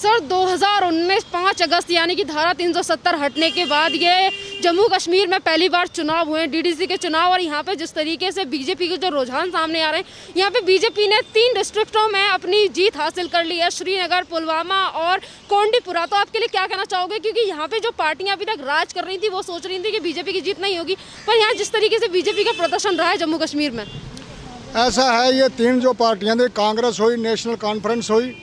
Sir 2019 5 अगस्त यानी कि धारा 370 हटने के बाद ये जम्मू कश्मीर में पहली बार चुनाव हुए डीडीसी के चुनाव। और यहाँ पे जिस तरीके से बीजेपी के जो रुझान सामने आ रहे हैं, यहाँ पे बीजेपी ने 3 डिस्ट्रिक्टों में अपनी जीत हासिल कर ली है, श्रीनगर, पुलवामा और कोंडीपुरा। तो आपके लिए क्या कहना चाहोगे, क्योंकि यहाँ पे जो पार्टियाँ अभी तक राज कर रही थी वो सोच रही थी कि बीजेपी की जीत नहीं होगी, पर यहाँ जिस तरीके से बीजेपी का प्रदर्शन रहा है जम्मू कश्मीर में। ऐसा है, ये 3 जो पार्टियाँ थी, कांग्रेस हुई, नेशनल कॉन्फ्रेंस हुई,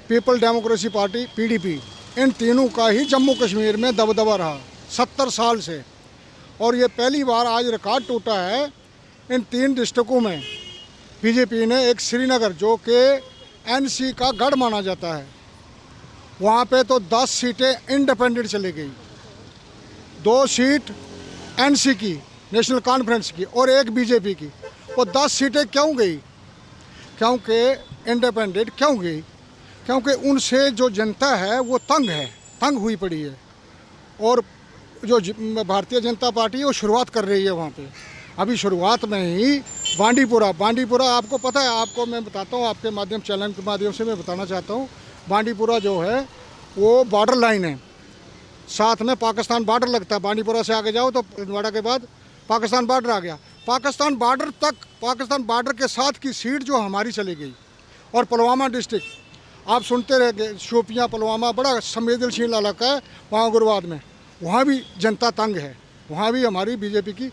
पीपल डेमोक्रेसी पार्टी पीडीपी, इन तीनों का ही जम्मू कश्मीर में दबदबा रहा 70 साल से। और ये पहली बार आज रिकॉर्ड टूटा है इन 3 डिस्ट्रिक्टों में। बीजेपी ने एक श्रीनगर जो कि एनसी का गढ़ माना जाता है, वहाँ पे तो 10 सीटें इंडिपेंडेंट चली गई, 2 सीट एनसी की, नेशनल कॉन्फ्रेंस की, और 1 बीजेपी की। वो 10 सीटें क्यों गई? क्योंकि इंडिपेंडेंट क्यों गई? क्योंकि उनसे जो जनता है वो तंग हुई पड़ी है। और जो भारतीय जनता पार्टी है वो शुरुआत कर रही है वहाँ पे। अभी शुरुआत में ही बांडीपुरा आपको पता है, आपको मैं बताता हूँ, आपके माध्यम चैनल के माध्यम से मैं बताना चाहता हूँ। बांडीपुरा जो है वो बॉर्डर लाइन है, साथ में पाकिस्तान बॉर्डर लगता है। बांडीपुरा से आगे जाओ तो हंदवाड़ा के बाद पाकिस्तान बॉर्डर आ गया। पाकिस्तान बॉर्डर के साथ की सीट जो हमारी चली गई। और पुलवामा डिस्ट्रिक्ट आप सुनते रहेंगे, शोपियाँ, पुलवामा बड़ा संवेदनशील इलाका है वहाँ उग्रवाद में, वहाँ भी जनता तंग है, वहाँ भी हमारी बीजेपी की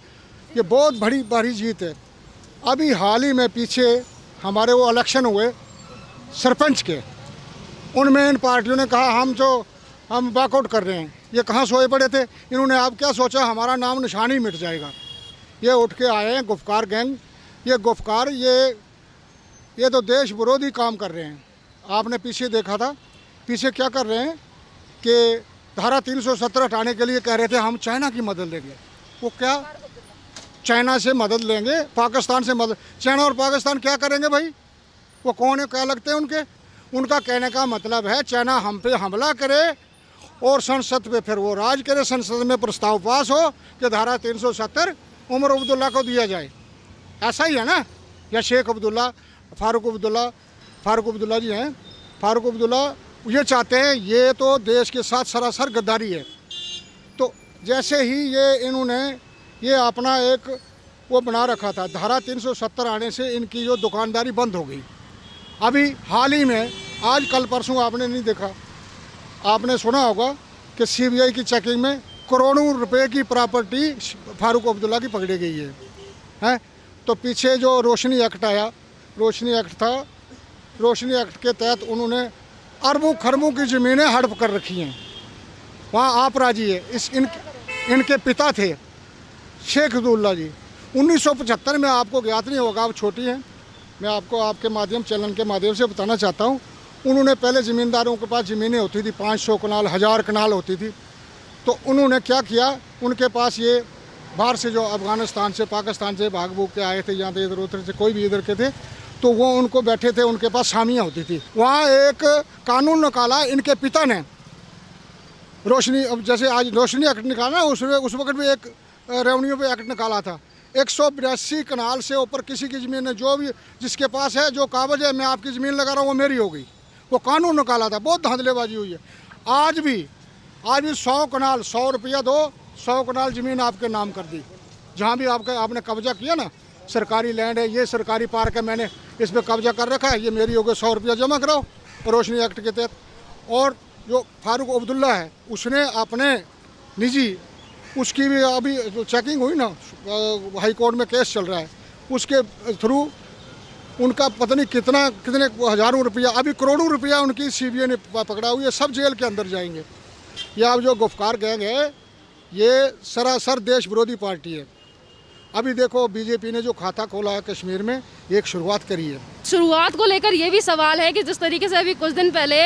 ये बहुत बड़ी जीत है। अभी हाल ही में पीछे हमारे वो इलेक्शन हुए सरपंच के, उनमें इन पार्टियों ने कहा हम वॉकआउट कर रहे हैं। ये कहाँ सोए पड़े थे? इन्होंने आप क्या सोचा हमारा नाम निशान ही मिट जाएगा। ये उठ के आए हैं गुफकार गैंग, ये गुफकार ये तो देश विरोधी काम कर रहे हैं। आपने पीछे देखा था, पीछे क्या कर रहे हैं कि धारा 370 हटाने के लिए कह रहे थे हम चाइना की मदद लेंगे। वो क्या चाइना से मदद लेंगे, पाकिस्तान से मदद? चाइना और पाकिस्तान क्या करेंगे भाई? वो कौन है, क्या लगते हैं उनके? उनका कहने का मतलब है चाइना हम पे हमला करे और संसद पे फिर वो राज करे, संसद में प्रस्ताव पास हो कि धारा 370 उमर अब्दुल्ला को दिया जाए। ऐसा ही है ना? या शेख अब्दुल्ला, फारूक अब्दुल्ला जी हैं, फारूक अब्दुल्ला ये चाहते हैं, ये तो देश के साथ सरासर गद्दारी है। तो जैसे ही इन्होंने ये अपना एक वो बना रखा था, धारा 370 आने से इनकी जो दुकानदारी बंद हो गई। अभी हाल ही में आज कल परसों आपने नहीं देखा, आपने सुना होगा कि सीबीआई की चेकिंग में करोड़ों रुपए की प्रॉपर्टी फारूक अब्दुल्ला की पकड़ी गई है। तो पीछे जो रोशनी एक्ट आया, रोशनी एक्ट के तहत उन्होंने अरबों खरबों की ज़मीनें हड़प कर रखी हैं। वहाँ आप राजी है। इनके पिता थे शेख अब्दुल्ला जी। 1975 में, आपको ज्ञात नहीं होगा, आप छोटी हैं, मैं आपको आपके माध्यम चैनल के माध्यम से बताना चाहता हूँ। उन्होंने पहले ज़मींदारों के पास ज़मीनें होती थी, 500 कनाल, 1000 कनाल होती थी। तो उन्होंने क्या किया, उनके पास ये बाहर से जो अफ़गानिस्तान से, पाकिस्तान से भाग भूग के आए थे, यहाँ पे इधर उधर से कोई भी इधर के थे, तो वो उनको बैठे थे, उनके पास सामियाँ होती थी। वहाँ एक कानून निकाला इनके पिता ने, रोशनी, अब जैसे आज रोशनी एक्ट निकाला, उस वक्त भी एक रेवेन्यू पे एक्ट निकाला था। 182 कनाल से ऊपर किसी की ज़मीन है, जो भी जिसके पास है, जो कागज़ है, मैं आपकी ज़मीन लगा रहा हूँ, वो मेरी हो गई। वो कानून निकाला था, बहुत धांधलेबाजी हुई है। आज भी 100 कनाल, 100 रुपया दो, 100 कनाल ज़मीन आपके नाम कर दी। जहाँ भी आपने कब्जा किया ना, सरकारी लैंड है, ये सरकारी पार्क है, मैंने इस पर कब्जा कर रखा है, ये मेरी हो गई, 100 रुपया जमा कराओ रोशनी एक्ट के तहत। और जो फारूक अब्दुल्ला है, उसने अपने निजी, उसकी भी अभी चेकिंग हुई ना, हाई कोर्ट में केस चल रहा है, उसके थ्रू उनका पता नहीं कितने हज़ारों रुपया, अभी करोड़ों रुपया उनकी सीबीआई ने पकड़ा हुई है, सब जेल के अंदर जाएंगे। ये अब जो गुफकार गैंग है, ये सरासर देश विरोधी पार्टी है। अभी देखो बीजेपी ने जो खाता खोला है कश्मीर में, एक शुरुआत करी है। शुरुआत को लेकर ये भी सवाल है कि जिस तरीके से अभी कुछ दिन पहले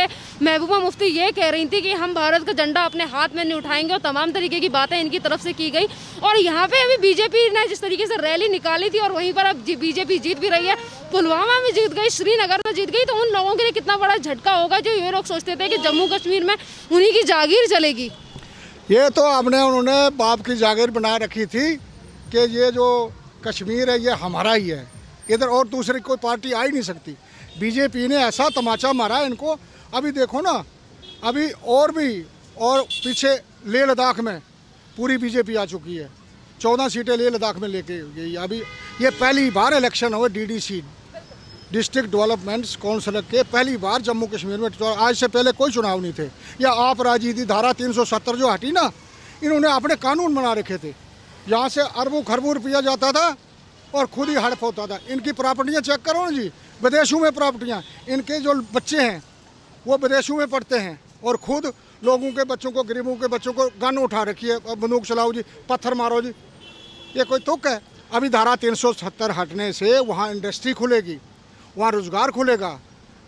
महबूबा मुफ्ती ये कह रही थी कि हम भारत का झंडा अपने हाथ में नहीं उठाएंगे, और तमाम तरीके की बातें इनकी तरफ से की गई। और यहाँ पे अभी बीजेपी ने जिस तरीके से रैली निकाली थी, और वहीं पर अब बीजेपी जीत भी रही है, पुलवामा में जीत गई, श्रीनगर में जीत गई। तो उन लोगों के लिए कितना बड़ा झटका होगा जो ये लोग सोचते थे कि जम्मू कश्मीर में उन्हीं की जागीर चलेगी। ये तो उन्होंने बाप की जागीर बना रखी थी कि ये जो कश्मीर है ये हमारा ही है, इधर और दूसरी कोई पार्टी आ ही नहीं सकती। बीजेपी ने ऐसा तमाचा मारा इनको, अभी देखो ना, अभी और पीछे लेह लद्दाख में पूरी बीजेपी आ चुकी है, 14 सीटें लेह लद्दाख में लेके गई। अभी ये पहली बार इलेक्शन हुआ डीडीसी, डिस्ट्रिक्ट डेवलपमेंट काउंसिल के, पहली बार जम्मू कश्मीर में। आज से पहले कोई चुनाव नहीं थे। या आप राजनीति धारा 370 जो हटी ना, इन्होंने अपने कानून बना रखे थे। यहाँ से अरबों खरबों रुपया जाता था और खुद ही हड़प होता था। इनकी प्रॉपर्टियाँ चेक करो ना जी, विदेशों में प्रॉपर्टियाँ। इनके जो बच्चे हैं वो विदेशों में पढ़ते हैं और खुद लोगों के बच्चों को, गरीबों के बच्चों को गन उठा रखी है, बंदूक चलाओ जी, पत्थर मारो जी। ये कोई तुक है? अभी धारा 370 हटने से वहाँ इंडस्ट्री खुलेगी, वहाँ रोज़गार खुलेगा,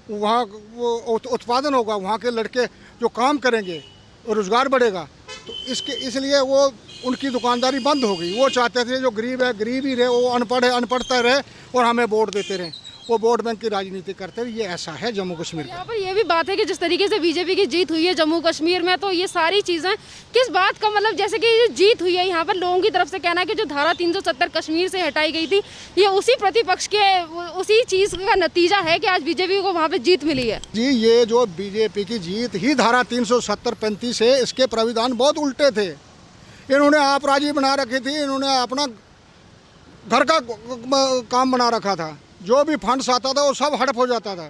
वहाँ वो उत्पादन होगा, वहाँ के लड़के जो काम करेंगे रोज़गार बढ़ेगा। तो इसलिए वो उनकी दुकानदारी बंद हो गई। वो चाहते थे जो गरीब है गरीब ही रहे, वो अनपढ़ है अनपढ़ता रहे और हमें वोट देते रहे। वो वोट बैंक की राजनीति करते रहे। ये ऐसा है जम्मू कश्मीर का। यहाँ पर ये भी बात है कि जिस तरीके से बीजेपी की जीत हुई है जम्मू कश्मीर में, तो ये सारी चीज़ें किस बात का मतलब, जैसे कि ये जीत हुई है, यहाँ पर लोगों की तरफ से कहना है कि जो धारा 370 कश्मीर से हटाई गई थी, ये उसी प्रतिपक्ष के उसी चीज़ का नतीजा है कि आज बीजेपी को वहाँ पर जीत मिली है। जी, ये जो बीजेपी की जीत ही धारा 370-35 है, इसके प्राविधान बहुत उल्टे थे। इन्होंने आप राजी बना रखी थी, इन्होंने अपना घर का काम बना रखा था। जो भी फंड्स आता था वो सब हड़प हो जाता था।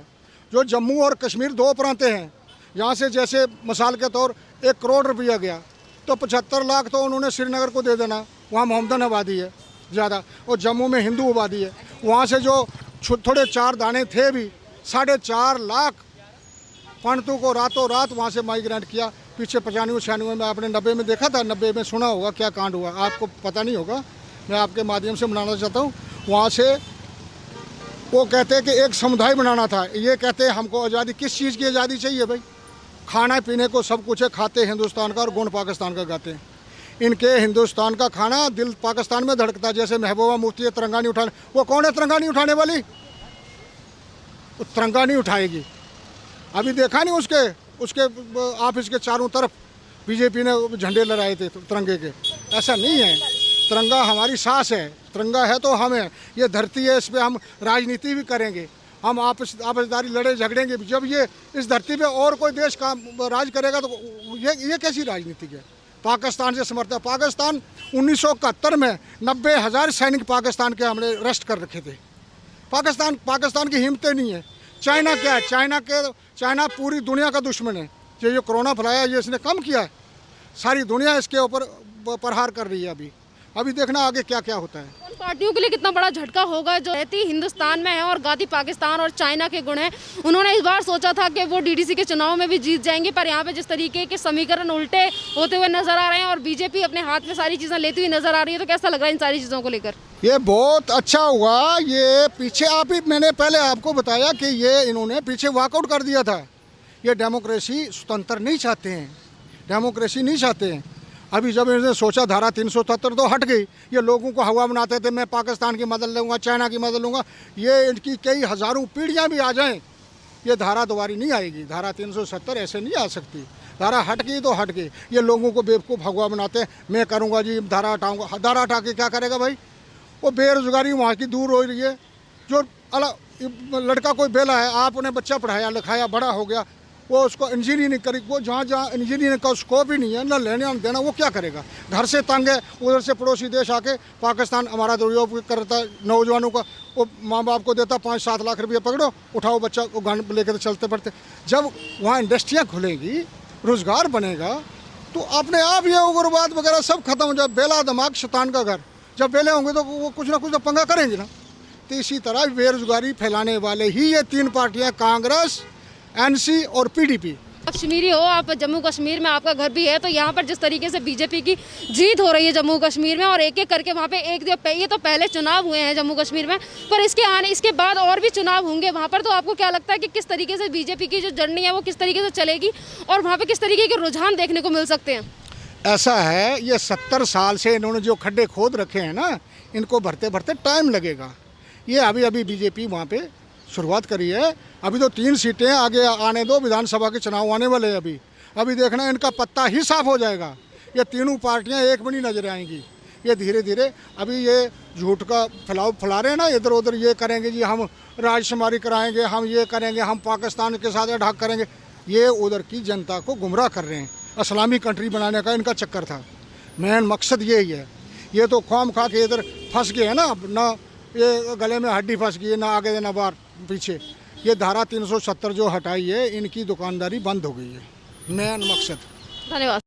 जो जम्मू और कश्मीर दो प्रांतें हैं, यहाँ से जैसे मिसाल के तौर 1 करोड़ रुपया गया तो 75 लाख तो उन्होंने श्रीनगर को दे देना, वहाँ मोहम्मदन आबादी है ज़्यादा और जम्मू में हिंदू आबादी है। वहाँ से जो थोड़े 4 दाने थे भी, 4.5 लाख पंडितों को रातों रात वहाँ से माइग्रेंट किया। पीछे 95-96 में आपने 90 में देखा था, 90 में सुना होगा क्या कांड हुआ, आपको पता नहीं होगा, मैं आपके माध्यम से बनाना चाहता हूँ। वहाँ से वो कहते हैं कि एक समुदाय बनाना था। ये कहते हैं हमको आज़ादी, किस चीज़ की आज़ादी चाहिए भाई? खाना पीने को सब कुछ है, खाते हिंदुस्तान का और गुण पाकिस्तान का गाते हैं। इनके हिंदुस्तान का खाना दिल पाकिस्तान में धड़कता है। जैसे महबूबा मुफ्ती है तिरंगा नहीं उठाने, वो कौन है तिरंगा नहीं उठाने वाली? वो तिरंगा नहीं उठाएगी। अभी देखा नहीं उसके ऑफिस के चारों तरफ बीजेपी ने झंडे लहराए थे तिरंगे के। ऐसा नहीं है, तिरंगा हमारी सांस है, तिरंगा है तो हम है। ये धरती है, इस पर हम राजनीति भी करेंगे, हम आपसदारी लड़े झगड़ेंगे। जब ये इस धरती पे और कोई देश का राज करेगा तो ये कैसी राजनीति है? पाकिस्तान से समर्थन, पाकिस्तान 1971 में 90,000 सैनिक पाकिस्तान के हमने अरेस्ट कर रखे थे। पाकिस्तान की हिम्मतें नहीं है। चाइना क्या है? चाइना पूरी दुनिया का दुश्मन है। ये कोरोना फैलाया ये इसने कम किया है। सारी दुनिया इसके ऊपर प्रहार कर रही है। अभी देखना आगे क्या क्या होता है। उन पार्टियों के लिए कितना बड़ा झटका होगा जो रहती हिंदुस्तान में है और गाती पाकिस्तान और चाइना के गुण हैं। उन्होंने इस बार सोचा था कि वो डीडीसी के चुनाव में भी जीत जाएंगे, पर यहाँ पे जिस तरीके के समीकरण उल्टे होते हुए नजर आ रहे हैं और बीजेपी अपने हाथ में सारी चीज़ें लेती हुई नजर आ रही है, तो कैसा लग रहा है इन सारी चीज़ों को लेकर? ये बहुत अच्छा हुआ। ये पीछे मैंने पहले आपको बताया कि ये इन्होंने पीछे वॉकआउट कर दिया था। ये डेमोक्रेसी स्वतंत्र नहीं चाहते हैं, डेमोक्रेसी नहीं चाहते हैं। अभी जब इन्होंने सोचा धारा 370 तो हट गई। ये लोगों को हवा बनाते थे, मैं पाकिस्तान की मदद लूँगा, चाइना की मदद लूँगा। ये इनकी कई हज़ारों पीढ़ियाँ भी आ जाएं, ये धारा दोबारी नहीं आएगी। धारा 370 ऐसे नहीं आ सकती। धारा हट गई तो हट गई। ये लोगों को बेवकूफ़ हवा बनाते हैं, मैं करूँगा जी धारा हटाऊँगा। धारा हटा के क्या करेगा भाई? वो बेरोज़गारी वहाँ की दूर हो रही है। जो लड़का कोई बेला है, आपने बच्चा पढ़ाया लिखाया बड़ा हो गया, वो उसको इंजीनियरिंग करी, वो जहाँ इंजीनियरिंग का स्कोप ही नहीं है, ना लेने ना देना, वो क्या करेगा? घर से तंग है, उधर से पड़ोसी देश आके पाकिस्तान हमारा दुरुपयोग करता है नौजवानों का। वो माँ बाप को देता 5-7 लाख रुपये, पकड़ो उठाओ बच्चा को गन लेकर चलते पड़ते। जब वहाँ इंडस्ट्रियाँ खुलेगी, रोज़गार बनेगा, तो अपने आप ये उग्रवाद वगैरह सब खत्म हो जाए। बेला दिमाग शैतान का घर, जब बेले होंगे तो वो कुछ ना कुछ तो पंगा करेंगे ना। तो इसी तरह बेरोजगारी फैलाने वाले ही ये 3 पार्टियाँ, कांग्रेस, एनसी और पीडीपी। कश्मीरी हो आप, जम्मू कश्मीर में आपका घर भी है, तो यहाँ पर जिस तरीके से बीजेपी की जीत हो रही है जम्मू कश्मीर में और एक एक करके वहाँ पे ये तो पहले चुनाव हुए हैं जम्मू कश्मीर में, पर इसके बाद और भी चुनाव होंगे वहाँ पर। तो आपको क्या लगता है कि किस तरीके से बीजेपी की जो जर्नी है वो किस तरीके से चलेगी और वहाँ पर किस तरीके के रुझान देखने को मिल सकते हैं? ऐसा है, ये 70 साल से इन्होंने जो खड्डे खोद रखे हैं ना, इनको भरते भरते टाइम लगेगा। ये अभी बीजेपी वहाँ पे शुरुआत करी है। अभी तो 3 सीटें आगे आने दो, विधानसभा के चुनाव आने वाले हैं। अभी देखना इनका पत्ता ही साफ हो जाएगा। ये तीनों पार्टियां एक में नहीं नजर आएंगी। ये धीरे धीरे अभी ये झूठ का फैला रहे हैं ना, इधर उधर ये करेंगे जी, हम राजकुमारी कराएंगे, हम ये करेंगे, हम पाकिस्तान के साथ अटैक करेंगे। ये उधर की जनता को गुमराह कर रहे हैं। इस्लामी कंट्री बनाने का इनका चक्कर था, मेन मकसद यही है। ये तो ख्वाम खा के इधर फंस गए हैं ना, ना ये गले में हड्डी फंस गई है, ना आगे ना बाहर पीछे। ये धारा 370 जो हटाई है, इनकी दुकानदारी बंद हो गई है, मेन मकसद। धन्यवाद।